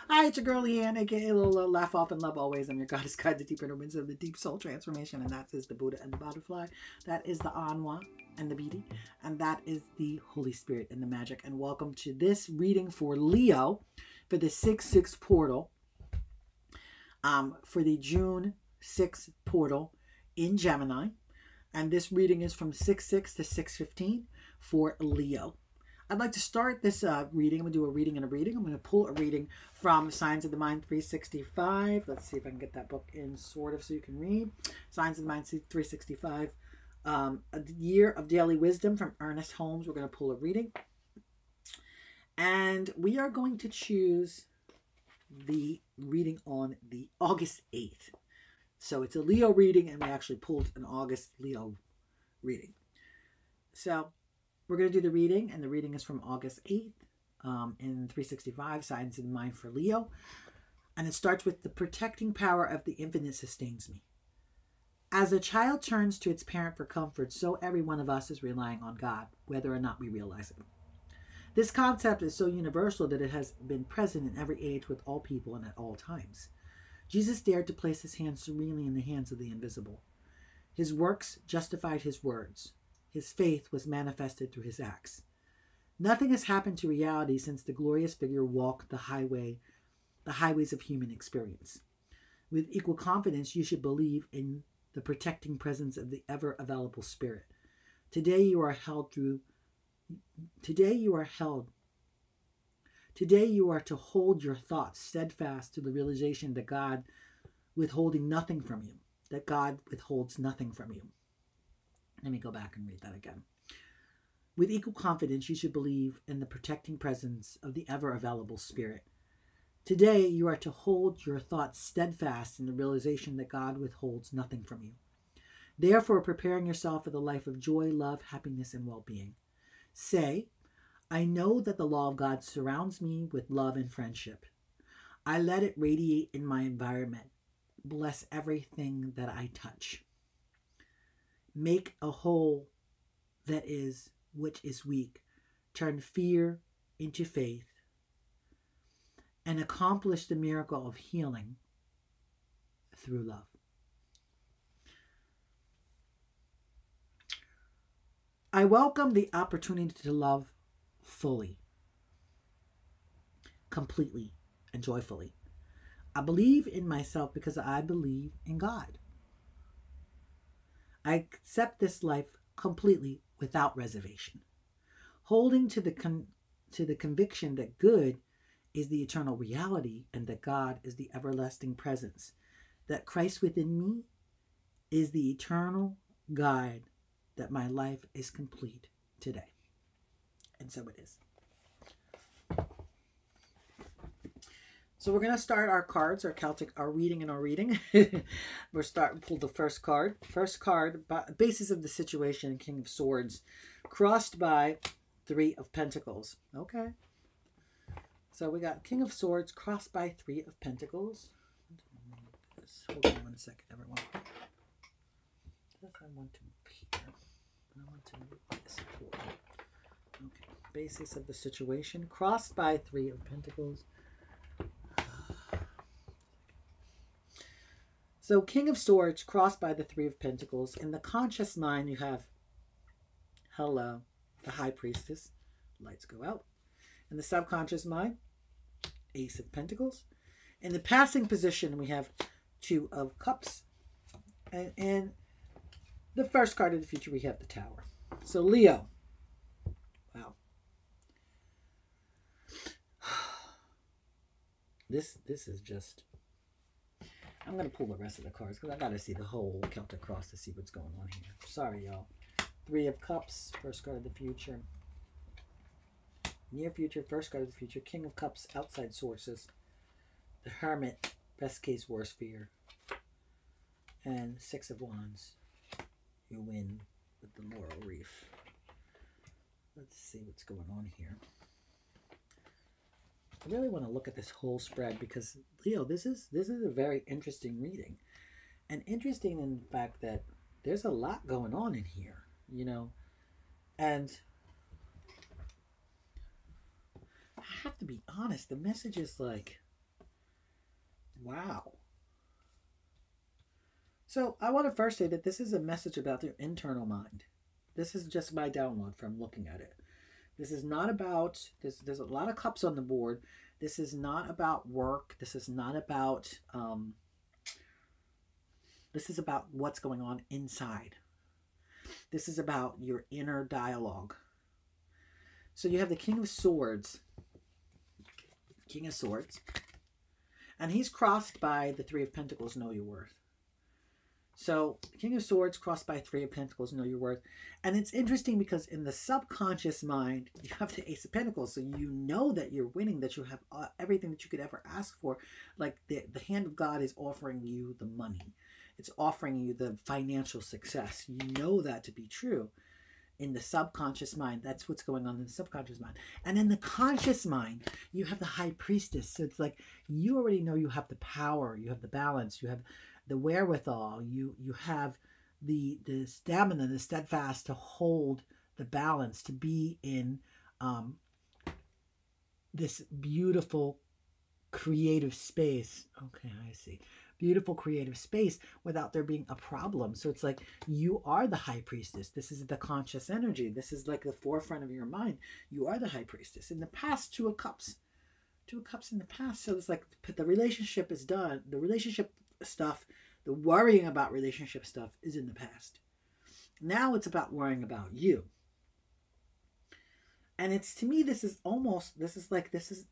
Hi, it's your girl Leanne, aka a little Laugh Off and Love Always. I'm your goddess guide to deeper inner winds of the deep soul transformation, and that is the Buddha and the butterfly. That is the Anwa and the Bidi, and that is the Holy Spirit and the magic. And welcome to this reading for Leo for the 6-6 portal, for the June 6 portal in Gemini. And this reading is from 6-6 to 6-15 for Leo. I'd like to start this reading. I'm going to do a reading and a reading. I'm going to pull a reading from Signs of the Mind 365. Let's see if I can get that book in sort of so you can read. Signs of the Mind 365. A Year of Daily Wisdom from Ernest Holmes. We're going to pull a reading. And we are going to choose the reading on the August 8th. So it's a Leo reading, and we actually pulled an August Leo reading. So we're going to do the reading, and the reading is from August 8th in 365, Signs of the Mind for Leo. And it starts with, the protecting power of the infinite sustains me. As a child turns to its parent for comfort, so every one of us is relying on God, whether or not we realize it. This concept is so universal that it has been present in every age with all people and at all times. Jesus dared to place his hands serenely in the hands of the invisible. His works justified his words. His faith was manifested through his acts. Nothing has happened to reality since the glorious figure walked the highways of human experience. With equal confidence, you should believe in the protecting presence of the ever-available Spirit. Today you are to hold your thoughts steadfast to the realization that God withholding nothing from you, that God withholds nothing from you. Let me go back and read that again. With equal confidence, you should believe in the protecting presence of the ever-available Spirit. Today, you are to hold your thoughts steadfast in the realization that God withholds nothing from you. Therefore, preparing yourself for the life of joy, love, happiness, and well-being. Say, I know that the law of God surrounds me with love and friendship. I let it radiate in my environment. Bless everything that I touch. Make a whole which is weak. Turn fear into faith. And accomplish the miracle of healing through love. I welcome the opportunity to love fully, completely, and joyfully. I believe in myself because I believe in God. I accept this life completely without reservation, holding to the conviction that good is the eternal reality and that God is the everlasting presence, that Christ within me is the eternal guide, that my life is complete today. And so it is. So we're going to start our cards, our reading and our reading. We'll pull the first card. First card, basis of the situation, King of Swords, crossed by 3 of Pentacles. Okay. So we got King of Swords crossed by 3 of Pentacles. Hold on one second, everyone. I want to appear. I want to move this forward. Okay. Basis of the situation, crossed by 3 of Pentacles. So King of Swords crossed by the 3 of Pentacles. In the conscious mind, you have, hello, the High Priestess. Lights go out. In the subconscious mind, Ace of Pentacles. In the passing position, we have 2 of Cups. And in the first card of the future, we have the Tower. So Leo. Wow. This is just... I'm going to pull the rest of the cards because I got to see the whole Celtic Cross to see what's going on here. Sorry, y'all. 3 of Cups, first card of the future. Near future, first card of the future. King of Cups, outside sources. The Hermit, best case, worst fear. And 6 of Wands. You win with the Laurel Reef. Let's see what's going on here. I really want to look at this whole spread because, Leo, this is a very interesting reading. And interesting in the fact that there's a lot going on in here, you know. And have to be honest, the message is like, wow. So I want to first say that this is a message about your internal mind. This is just my download from looking at it. This is not about this. There's a lot of cups on the board. This is not about work. This is not about. This is about what's going on inside. This is about your inner dialogue. So you have the King of Swords. King of Swords. And he's crossed by the Three of Pentacles, know your worth. So King of Swords crossed by Three of Pentacles, know your worth. And it's interesting because in the subconscious mind, you have the Ace of Pentacles. So you know that you're winning, that you have everything that you could ever ask for. Like the hand of God is offering you the money. It's offering you the financial success. You know that to be true. In the subconscious mind, that's what's going on in the subconscious mind. And in the conscious mind, you have the High Priestess. So it's like you already know you have the power, you have the balance, you have the wherewithal, you have the stamina, the steadfast to hold the balance, to be in this beautiful creative space. Okay, I see. Beautiful creative space without there being a problem. So it's like you are the High Priestess. This is the conscious energy. This is like the forefront of your mind. You are the High Priestess. In the past, Two of Cups. Two of Cups in the past. So it's like the relationship is done. The relationship stuff, the worrying about relationship stuff is in the past. Now it's about worrying about you. And it's, to me, this is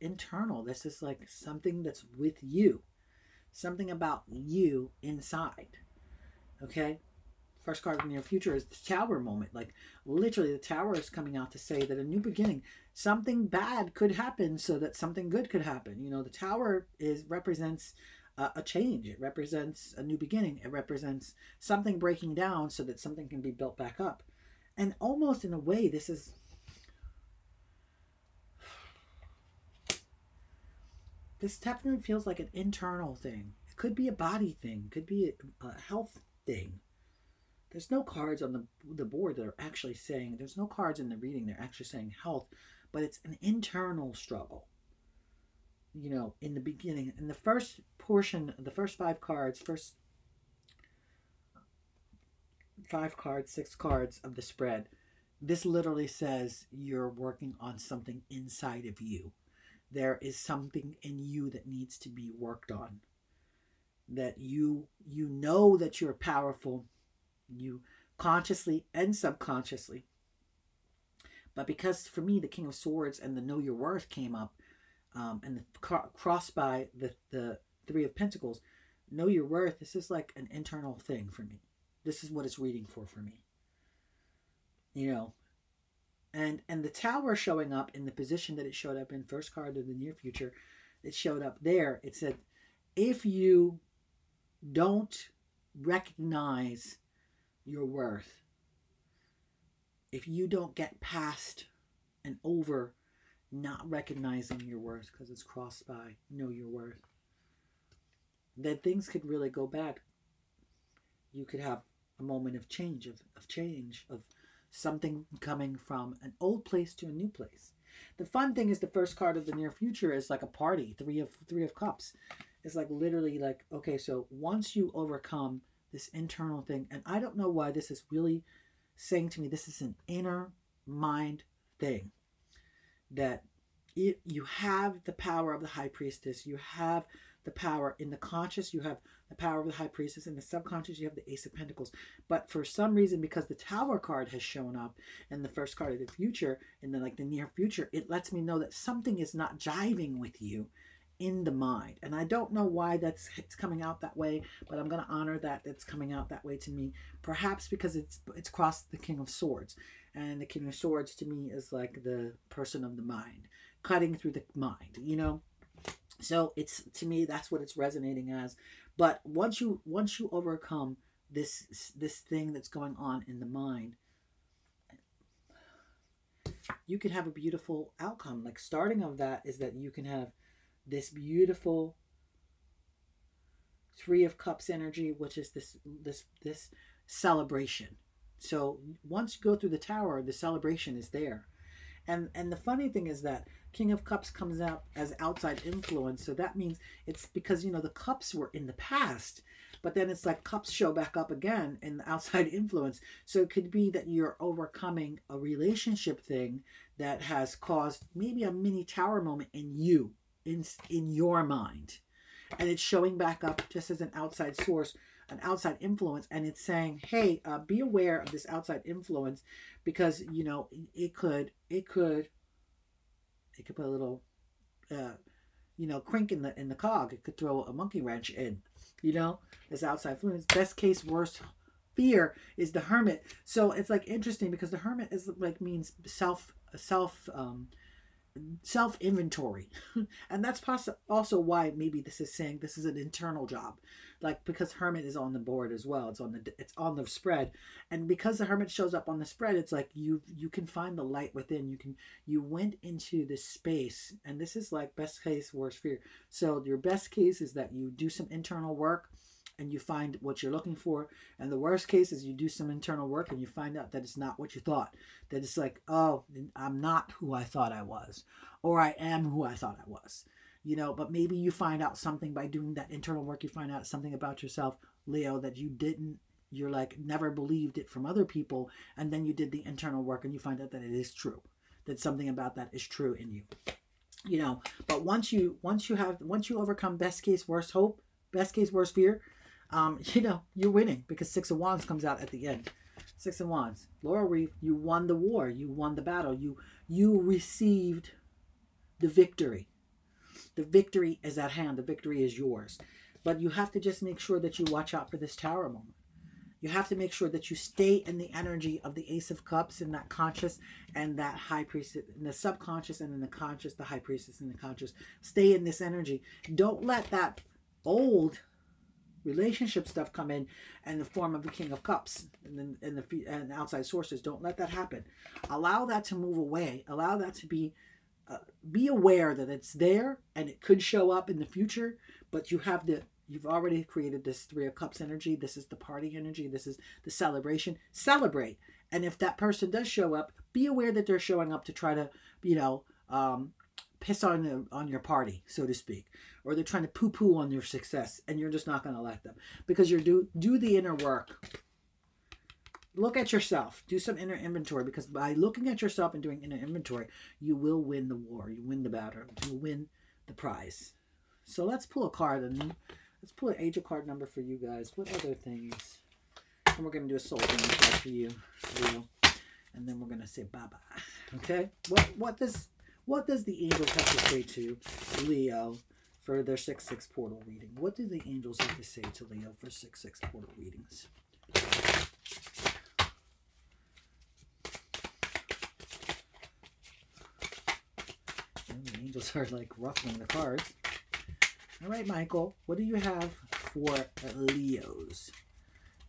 internal. This is like something that's with you. Something about you inside. Okay? First card in the near future is the Tower moment. Like, literally, the Tower is coming out to say that a new beginning, something bad could happen so that something good could happen. You know, the Tower represents a change. It represents a new beginning. It represents something breaking down so that something can be built back up. And almost in a way, this is... This definitely feels like an internal thing. It could be a body thing. It could be a health thing. There's no cards on the board that are actually saying, there's no cards in the reading that are actually saying health, but it's an internal struggle. You know, in the beginning, in the first portion, the first 5 cards, first 5 cards, 6 cards of the spread, this literally says you're working on something inside of you. There is something in you that needs to be worked on. That you know that you're powerful, you consciously and subconsciously. But because for me, the King of Swords and the Know Your Worth came up, and the crossed by the Three of Pentacles, Know Your Worth, this is like an internal thing for me. This is what it's reading for me. You know, and the Tower showing up in the position that it showed up in, first card of the near future, it showed up there. It said, if you don't recognize your worth, if you don't get past and over not recognizing your worth, because it's crossed by know your worth, then things could really go bad. You could have a moment of change, of something coming from an old place to a new place. The fun thing is the first card of the near future is like a party. Three of Cups. It's like literally like, okay, so once you overcome this internal thing, and I don't know why this is really saying to me, this is an inner mind thing. That you have the power of the High Priestess. You have the power in the conscious. You have the power of the High Priestess. In the subconscious, you have the Ace of Pentacles. But for some reason, because the Tower card has shown up in the first card of the future, in the near future, it lets me know that something is not jiving with you in the mind. And I don't know why it's coming out that way, but I'm going to honor that it's coming out that way to me. Perhaps because it's crossed the King of Swords. And the King of Swords to me is like the person of the mind, cutting through the mind, you know? So it's, to me, that's what it's resonating as. But once you overcome this thing that's going on in the mind, you can have a beautiful outcome. Like, starting of that is that you can have this beautiful Three of Cups energy, which is this celebration. So once you go through the Tower, the celebration is there. And the funny thing is that King of Cups comes out as outside influence. So that means it's because, you know, the cups were in the past. But then it's like cups show back up again in the outside influence. So it could be that you're overcoming a relationship thing that has caused maybe a mini tower moment in you, in your mind. And it's showing back up just as an outside source, an outside influence. And it's saying, hey, be aware of this outside influence, because, you know, it could put a little, you know, crink in the cog. It could throw a monkey wrench in, you know, this outside influence. Best case, worst fear is the Hermit. So it's like interesting, because the Hermit is like means self inventory. And that's also why maybe this is saying this is an internal job, like, because Hermit is on the board as well. It's on the spread. And because the Hermit shows up on the spread, it's like you can find the light within. You went into this space, and this is like best case, worst fear. So your best case is that you do some internal work and you find what you're looking for. And the worst case is you do some internal work and you find out that it's not what you thought. That it's like, oh, I'm not who I thought I was, or I am who I thought I was. You know, but maybe you find out something by doing that internal work. You find out something about yourself, Leo, that you're like never believed it from other people. And then you did the internal work and you find out that it is true, that something about that is true in you. You know, but once you overcome best case, worst hope, best case, worst fear, you know, you're winning, because Six of Wands comes out at the end. Six of Wands, Laurel Wreath, you won the war, you won the battle, you received the victory. The victory is at hand. The victory is yours. But you have to just make sure that you watch out for this Tower moment. You have to make sure that you stay in the energy of the Ace of Cups, in that conscious and that High Priestess, in the subconscious and in the conscious, the High Priestess and the conscious. Stay in this energy. Don't let that old relationship stuff come in the form of the King of Cups and outside sources. Don't let that happen. Allow that to move away. Allow that to be aware that it's there and it could show up in the future, but you've already created this Three of Cups energy. This is the party energy. This is the celebration. Celebrate. And if that person does show up, be aware that they're showing up to try to, you know, piss on your party, so to speak, or they're trying to poo-poo on your success, and you're just not going to let them, because you're do the inner work. Look at yourself. Do some inner inventory, because by looking at yourself and doing inner inventory, you will win the war. You win the battle. You win the prize. So let's pull a card, and let's pull an angel card number for you guys. What other things? And we're going to do a soul journey card for you, Leo. And then we're going to say bye-bye. Okay? What does the angels have to say to Leo for their 6/6 portal reading? What do the angels have to say to Leo for 6/6 portal readings? The angels are like ruffling the cards. All right, Michael, what do you have for Leos?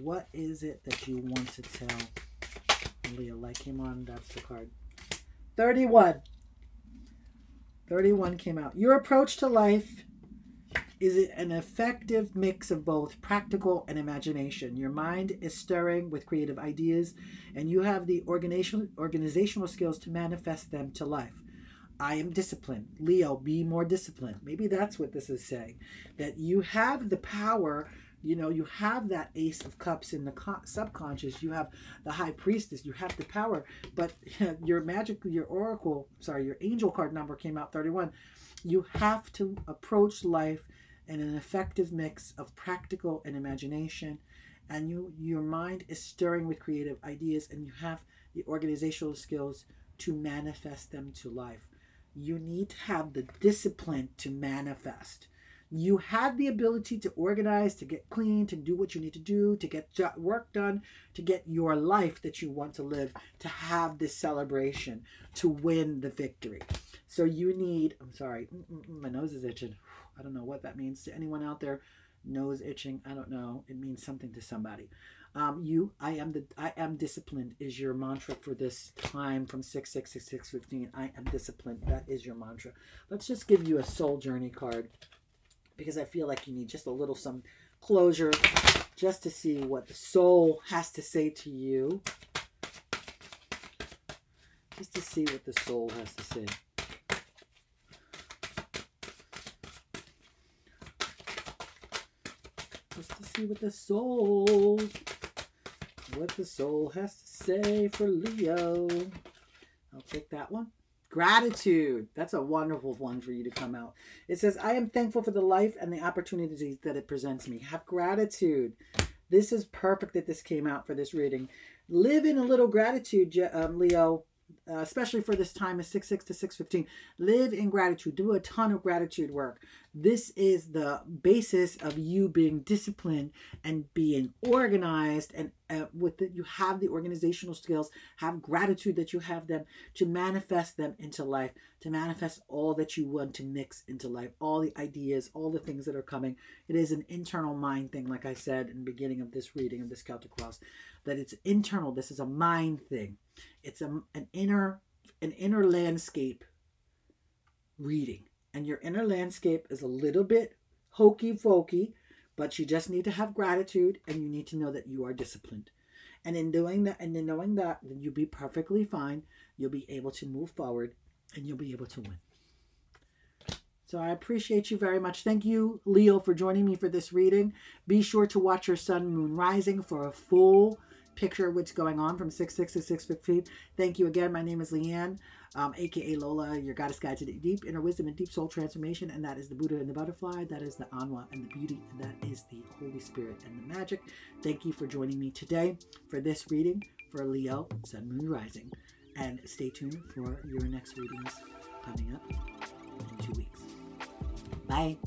What is it that you want to tell Leo? Light came on, that's the card. 31. 31 came out. Your approach to life is an effective mix of both practical and imagination. Your mind is stirring with creative ideas, and you have the organizational skills to manifest them to life. I am disciplined. Leo, be more disciplined. Maybe that's what this is saying. That you have the power, you know, you have that Ace of Cups in the subconscious. You have the High Priestess. You have the power. But your angel card number came out 31. You have to approach life in an effective mix of practical and imagination. And your mind is stirring with creative ideas, and you have the organizational skills to manifest them to life. You need to have the discipline to manifest. You have the ability to organize, to get clean, to do what you need to do, to get work done, to get your life that you want to live, to have this celebration, to win the victory. So you need, I'm sorry, my nose is itching. I don't know what that means to anyone out there. Nose itching, I don't know. It means something to somebody. I am disciplined is your mantra for this time from 6/6 to 6/15. I am disciplined. That is your mantra. Let's just give you a soul journey card, because I feel like you need just a little some closure just to see what the soul has to say to you. just to see what the soul has to say. Just to see what the soul has to say for Leo. I'll take that one. Gratitude. That's a wonderful one for you to come out. It says, I am thankful for the life and the opportunities that it presents me. Have gratitude. This is perfect that this came out for this reading. Live in a little gratitude, Leo, especially for this time of 6/6 to 6/15. Live in gratitude. Do a ton of gratitude work. This is the basis of you being disciplined and being organized, and you have the organizational skills. Have gratitude that you have them to manifest them into life, to manifest all that you want to mix into life, all the ideas, all the things that are coming. It is an internal mind thing, like I said in the beginning of this reading of this Celtic Cross, that it's internal. This is a mind thing. It's an inner landscape reading. And your inner landscape is a little bit hokey pokey, but you just need to have gratitude, and you need to know that you are disciplined. And in doing that, and in knowing that, then you'll be perfectly fine. You'll be able to move forward, and you'll be able to win. So I appreciate you very much. Thank you, Leo, for joining me for this reading. Be sure to watch your sun, moon, rising for a full picture of what's going on from 6/6 to 6/15. Thank you again. My name is Leanne, aka Lola, your goddess guide to the deep inner wisdom and deep soul transformation. And that is the Buddha and the butterfly. That is the Anwa and the beauty. And that is the Holy Spirit and the magic. Thank you for joining me today for this reading for Leo, sun, moon, rising. And stay tuned for your next readings coming up in 2 weeks. Bye.